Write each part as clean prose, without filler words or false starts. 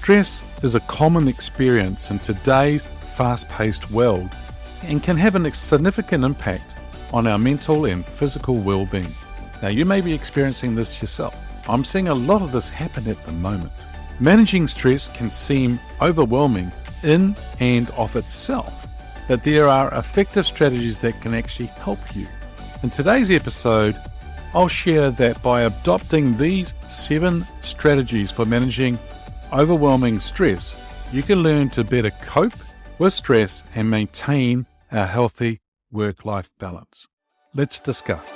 Stress is a common experience in today's fast-paced world and can have a significant impact on our mental and physical well-being. Now, you may be experiencing this yourself. I'm seeing a lot of this happen at the moment. Managing stress can seem overwhelming in and of itself, but there are effective strategies that can actually help you. In today's episode, I'll share that by adopting these 7 strategies for managing overwhelming stress, you can learn to better cope with stress and maintain a healthy work-life balance. Let's discuss.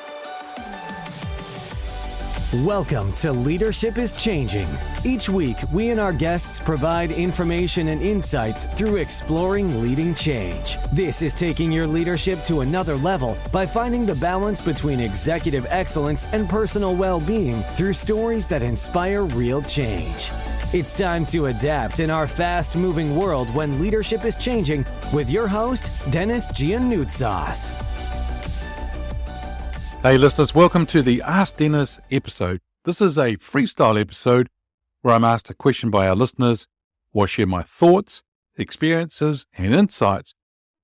Welcome to Leadership is Changing. Each week, we and our guests provide information and insights through exploring leading change. This is taking your leadership to another level by finding the balance between executive excellence and personal well-being through stories that inspire real change. It's time to adapt in our fast-moving world when leadership is changing with your host, Denis Giannoutsas. Hey listeners, welcome to the Ask Denis episode. This is a freestyle episode where I'm asked a question by our listeners, or I share my thoughts, experiences, and insights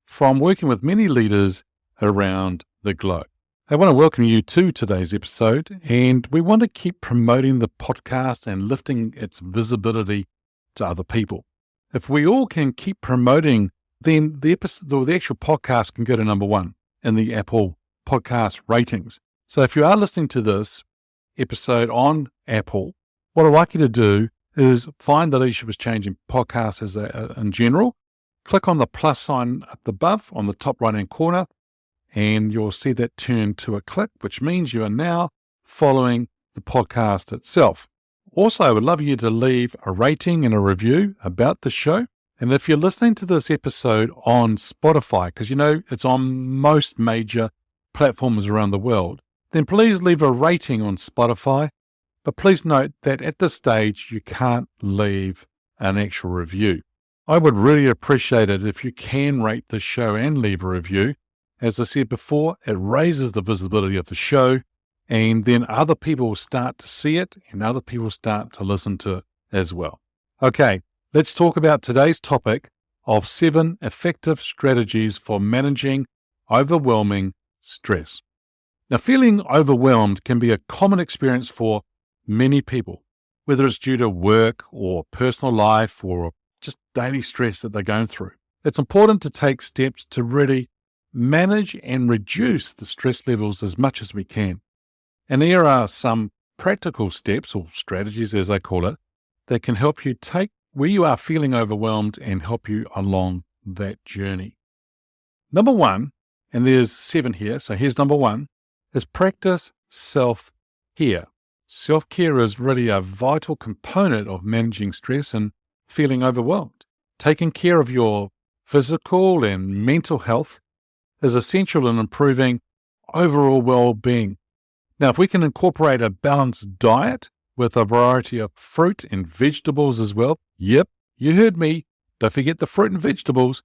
from working with many leaders around the globe. I want to welcome you to today's episode, and we want to keep promoting the podcast and lifting its visibility to other people. If we all can keep promoting, then the episode or the actual podcast can go to number 1 in the Apple podcast ratings. So if you are listening to this episode on Apple, what I'd like you to do is find the Leadership is Changing podcast in general, click on the plus sign up above on the top right hand corner, and you'll see that turn to a click, which means you are now following the podcast itself. Also, I would love you to leave a rating and a review about the show. And if you're listening to this episode on Spotify, because you know it's on most major platforms around the world, then please leave a rating on Spotify. But please note that at this stage, you can't leave an actual review. I would really appreciate it if you can rate the show and leave a review. As I said before, it raises the visibility of the show, and then other people will start to see it and other people start to listen to it as well. Okay, let's talk about today's topic of 7 effective strategies for managing overwhelming stress. Now, feeling overwhelmed can be a common experience for many people, whether it's due to work or personal life or just daily stress that they're going through. It's important to take steps to really manage and reduce the stress levels as much as we can. And here are some practical steps or strategies, as I call it, that can help you take where you are feeling overwhelmed and help you along that journey. Number 1, and there's 7 here, so here's number 1, is practice self-care. Self-care is really a vital component of managing stress and feeling overwhelmed. Taking care of your physical and mental health is essential in improving overall well-being. Now, if we can incorporate a balanced diet with a variety of fruit and vegetables as well, yep, you heard me, don't forget the fruit and vegetables,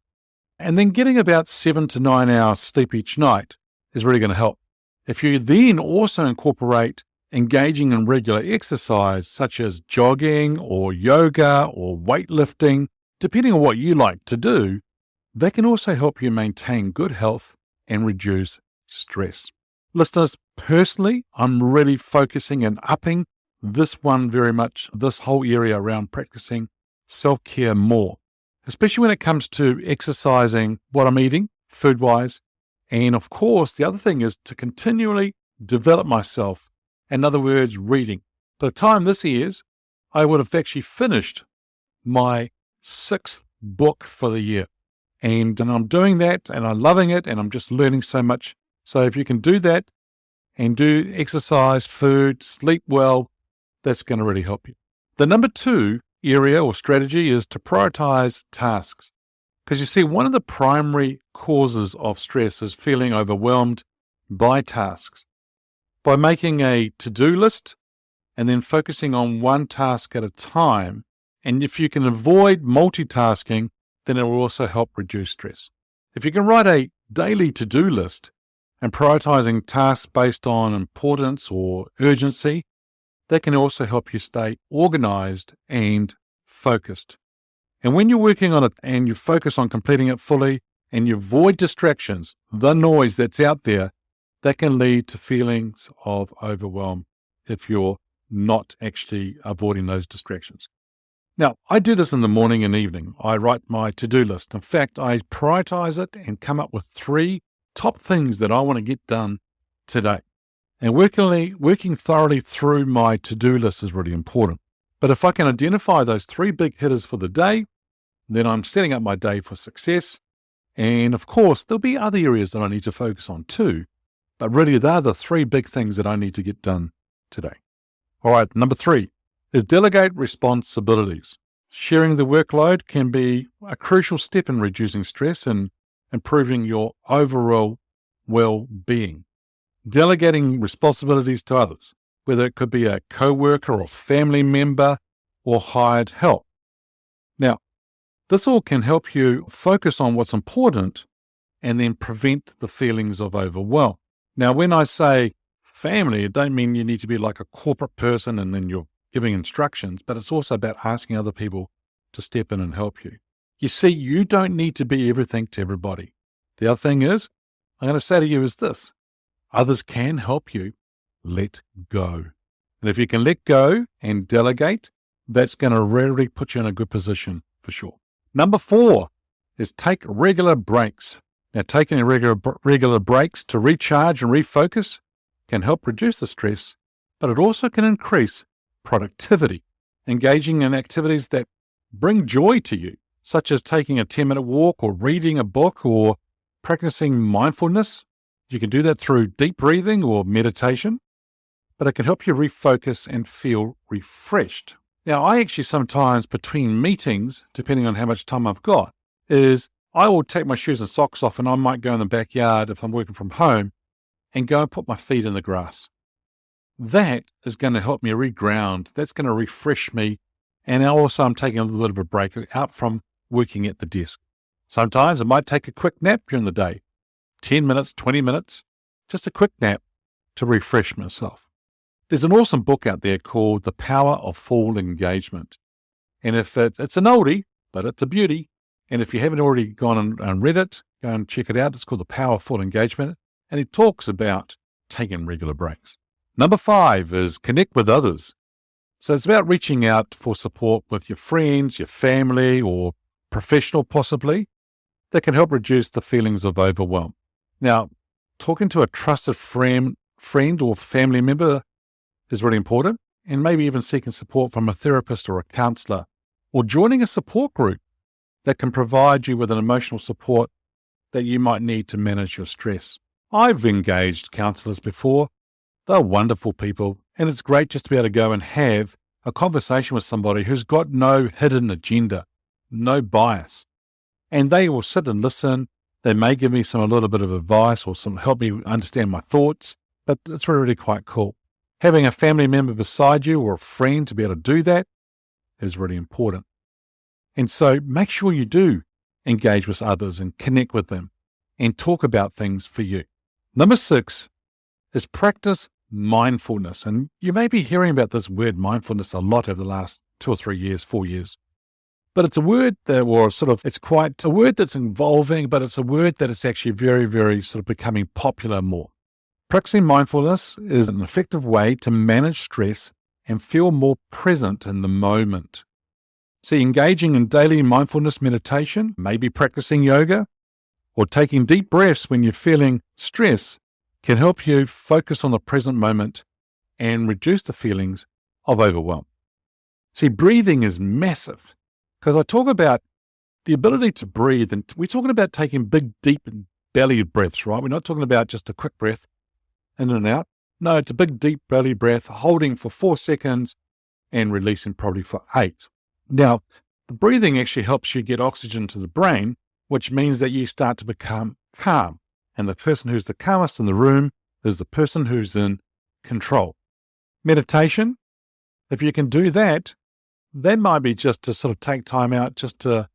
and then getting about 7 to 9 hours sleep each night is really going to help. If you then also incorporate engaging in regular exercise, such as jogging or yoga or weightlifting, depending on what you like to do, they can also help you maintain good health and reduce stress. Listeners, personally, I'm really focusing and upping this one very much, this whole area around practicing self-care more, especially when it comes to exercising what I'm eating, food-wise. And of course, the other thing is to continually develop myself. In other words, reading. By the time this airs, I would have actually finished my 6th book for the year. And I'm doing that and I'm loving it and I'm just learning so much. So if you can do that and do exercise, food, sleep well, that's going to really help you. The number 2 area or strategy is to prioritize tasks. Because you see, one of the primary causes of stress is feeling overwhelmed by tasks. By making a to-do list and then focusing on one task at a time, and if you can avoid multitasking, then it will also help reduce stress. If you can write a daily to-do list and prioritizing tasks based on importance or urgency, that can also help you stay organized and focused. And when you're working on it and you focus on completing it fully and you avoid distractions, the noise that's out there, that can lead to feelings of overwhelm if you're not actually avoiding those distractions. Now, I do this in the morning and evening. I write my to-do list. In fact, I prioritize it and come up with 3 top things that I want to get done today. And working thoroughly through my to-do list is really important. But if I can identify those 3 big hitters for the day, then I'm setting up my day for success. And of course, there'll be other areas that I need to focus on too. But really, they're the 3 big things that I need to get done today. All right, number 3 is delegate responsibilities. Sharing the workload can be a crucial step in reducing stress and improving your overall well-being. Delegating responsibilities to others, whether it could be a co-worker or family member or hired help. Now, this all can help you focus on what's important and then prevent the feelings of overwhelm. Now, when I say family, it don't mean you need to be like a corporate person and then you're giving instructions, but it's also about asking other people to step in and help you. You see, you don't need to be everything to everybody. The other thing is, I'm going to say to you is this: others can help you let go. And if you can let go and delegate, that's going to really put you in a good position for sure. Number 4 is take regular breaks. Now, taking regular breaks to recharge and refocus can help reduce the stress, but it also can increase productivity. Engaging in activities that bring joy to you, such as taking a 10-minute walk or reading a book or practicing mindfulness. You can do that through deep breathing or meditation, but it can help you refocus and feel refreshed. Now, I actually sometimes between meetings, depending on how much time I've got, is I will take my shoes and socks off and I might go in the backyard if I'm working from home and go and put my feet in the grass. That is going to help me reground. That's going to refresh me. And also I'm taking a little bit of a break out from working at the desk. Sometimes I might take a quick nap during the day, 10 minutes, 20 minutes, just a quick nap to refresh myself. There's an awesome book out there called The Power of Full Engagement. And if it's an oldie, but it's a beauty. And if you haven't already gone and read it, go and check it out. It's called The Power of Full Engagement. And it talks about taking regular breaks. Number 5 is connect with others. So it's about reaching out for support with your friends, your family, or professional possibly, that can help reduce the feelings of overwhelm. Now, talking to a trusted friend or family member is really important, and maybe even seeking support from a therapist or a counselor, or joining a support group that can provide you with an emotional support that you might need to manage your stress. I've engaged counselors before. They're wonderful people, and it's great just to be able to go and have a conversation with somebody who's got no hidden agenda, no bias, and they will sit and listen. They may give me a little bit of advice or help me understand my thoughts, but it's really quite cool. Having a family member beside you or a friend to be able to do that is really important. And so make sure you do engage with others and connect with them and talk about things for you. Number 6 is practice mindfulness. And you may be hearing about this word mindfulness a lot over the last 2 or 3 years, 4 years. But it's a word it's quite a word that's evolving, but it's a word that is actually very, very sort of becoming popular more. Practicing mindfulness is an effective way to manage stress and feel more present in the moment. See, engaging in daily mindfulness meditation, maybe practicing yoga, or taking deep breaths when you're feeling stress can help you focus on the present moment and reduce the feelings of overwhelm. See, breathing is massive because I talk about the ability to breathe, and we're talking about taking big, deep, belly breaths, right? We're not talking about just a quick breath in and out. No, it's a big, deep belly breath, holding for 4 seconds and releasing probably for 8. Now, the breathing actually helps you get oxygen to the brain, which means that you start to become calm. And the person who's the calmest in the room is the person who's in control. Meditation, if you can do that, that might be just to sort of take time out just to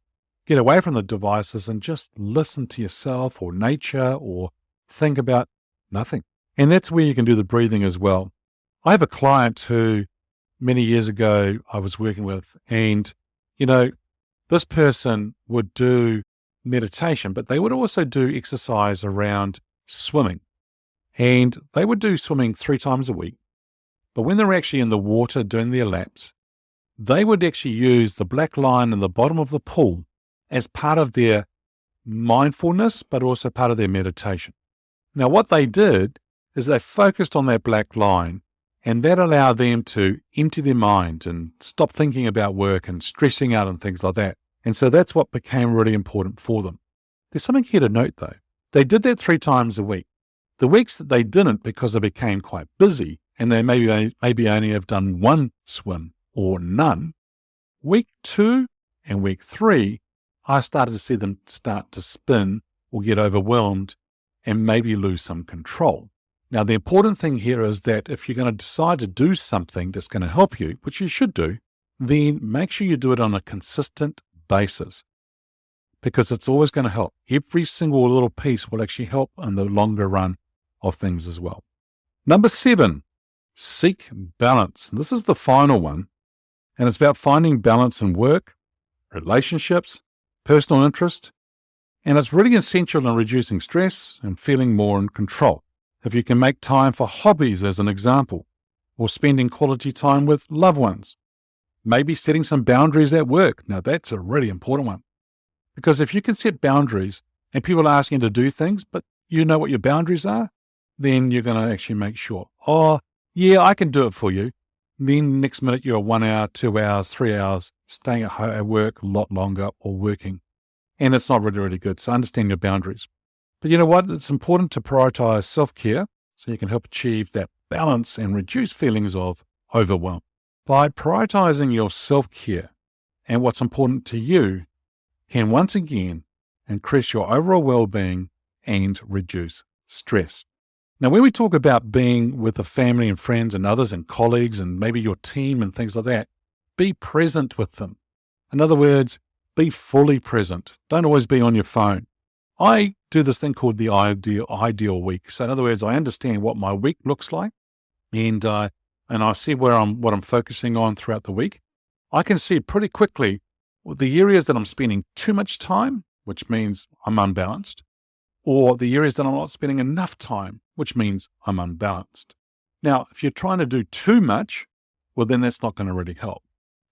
get away from the devices and just listen to yourself or nature or think about nothing. And that's where you can do the breathing as well. I have a client who many years ago I was working with, and This person would do meditation, but they would also do exercise around swimming. And they would do swimming 3 times a week. But when they're actually in the water doing their laps, they would actually use the black line in the bottom of the pool as part of their mindfulness, but also part of their meditation. Now, what they did is they focused on that black line, and that allowed them to empty their mind and stop thinking about work and stressing out and things like that. And so that's what became really important for them. There's something here to note, though. They did that 3 times a week. The weeks that they didn't, because they became quite busy, and they maybe only have done 1 swim or none, week 2 and week 3, I started to see them start to spin or get overwhelmed and maybe lose some control. Now, the important thing here is that if you're going to decide to do something that's going to help you, which you should do, then make sure you do it on a consistent basis, because it's always going to help. Every single little piece will actually help in the longer run of things as well. Number 7, seek balance. This is the final one, and it's about finding balance in work, relationships, personal interest, and it's really essential in reducing stress and feeling more in control. If you can make time for hobbies, as an example, or spending quality time with loved ones, maybe setting some boundaries at work. Now, that's a really important one, because if you can set boundaries and people are asking you to do things, but you know what your boundaries are, then you're going to actually make sure, yeah, I can do it for you. Then next minute you're 1 hour, 2 hours, 3 hours, staying at work a lot longer or working. And it's not really, really good. So understand your boundaries. But you know what? It's important to prioritize self-care so you can help achieve that balance and reduce feelings of overwhelm. By prioritizing your self-care and what's important to you can once again increase your overall well-being and reduce stress. Now, when we talk about being with the family and friends and others and colleagues and maybe your team and things like that, be present with them. In other words, be fully present. Don't always be on your phone. I do this thing called the ideal week. So in other words, I understand what my week looks like, and I see what I'm focusing on throughout the week. I can see pretty quickly the areas that I'm spending too much time, which means I'm unbalanced, or the areas that I'm not spending enough time, which means I'm unbalanced. Now, if you're trying to do too much, well, then that's not going to really help.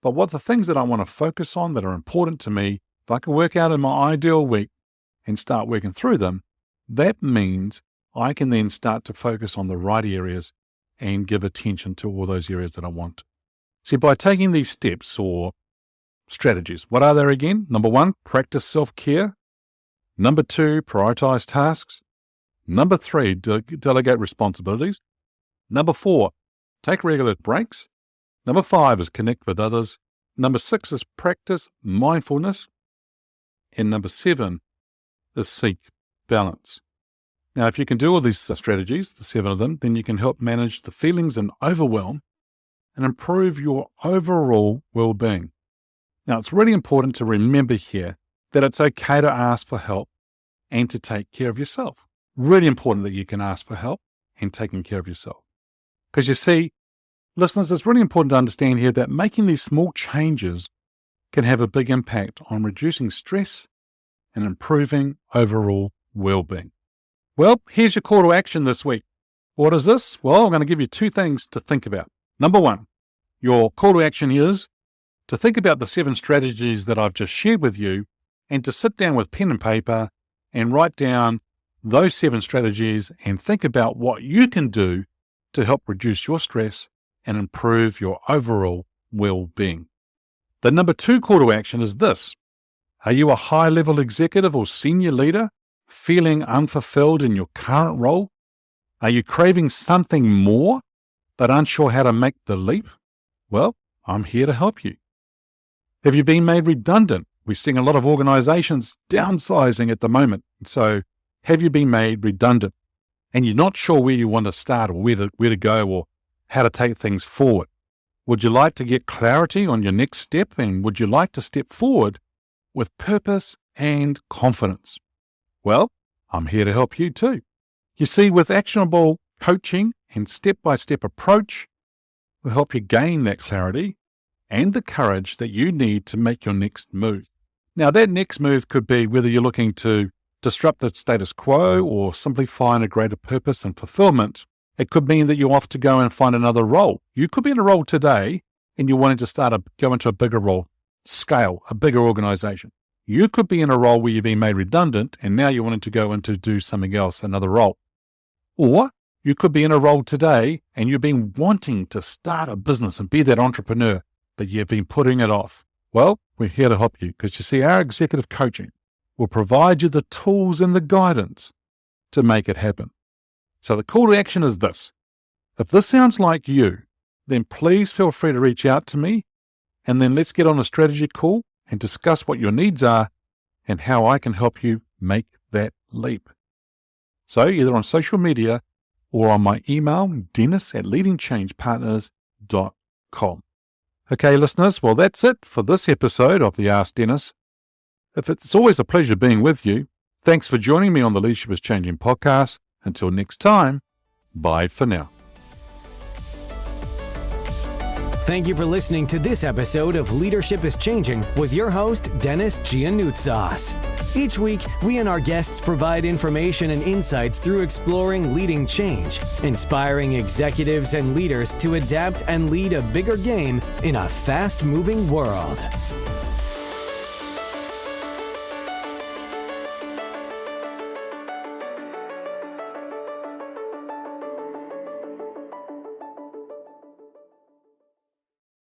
But what the things that I want to focus on that are important to me, if I can work out in my ideal week and start working through them, that means I can then start to focus on the right areas and give attention to all those areas that I want. See, by taking these steps or strategies, what are there again? Number 1, practice self-care. Number 2, prioritize tasks. Number 3, delegate responsibilities. Number 4, take regular breaks. Number 5 is connect with others. Number 6 is practice mindfulness. And number 7 is seek balance. Now, if you can do all these strategies, the 7 of them, then you can help manage the feelings and overwhelm and improve your overall well-being. Now, it's really important to remember here that it's okay to ask for help and to take care of yourself. Really important that you can ask for help and taking care of yourself. Because you see, listeners, it's really important to understand here that making these small changes can have a big impact on reducing stress and improving overall well-being. Well, here's your call to action this week. What is this? Well, I'm going to give you 2 things to think about. Number 1, your call to action is to think about the 7 strategies that I've just shared with you and to sit down with pen and paper and write down those 7 strategies and think about what you can do to help reduce your stress and improve your overall well-being. The number 2 call to action is this. Are you a high-level executive or senior leader feeling unfulfilled in your current role? Are you craving something more but unsure how to make the leap? Well, I'm here to help you. Have you been made redundant? We're seeing a lot of organizations downsizing at the moment. So have you been made redundant and you're not sure where you want to start or where to go or how to take things forward? Would you like to get clarity on your next step, and would you like to step forward with purpose and confidence? Well, I'm here to help you too. You see, with actionable coaching and step-by-step approach, we'll help you gain that clarity and the courage that you need to make your next move. Now, that next move could be whether you're looking to disrupt the status quo or simply find a greater purpose and fulfillment. It could mean that you're off to go and find another role. You could be in a role today and you're wanting to go into a bigger role, scale, a bigger organization. You could be in a role where you've been made redundant and now you're wanting to go into do something else, another role. Or you could be in a role today and you've been wanting to start a business and be that entrepreneur, but you've been putting it off. Well, we're here to help you because you see, our executive coaching will provide you the tools and the guidance to make it happen. So the call to action is this. If this sounds like you, then please feel free to reach out to me, and then let's get on a strategy call and discuss what your needs are and how I can help you make that leap. So either on social media or on my email, dennis@leadingchangepartners.com. Okay, listeners, well, that's it for this episode of the Ask Dennis. It's always a pleasure being with you. Thanks for joining me on the Leadership is Changing podcast. Until next time, bye for now. Thank you for listening to this episode of Leadership is Changing with your host, Denis Giannoutsas. Each week, we and our guests provide information and insights through exploring leading change, inspiring executives and leaders to adapt and lead a bigger game in a fast-moving world.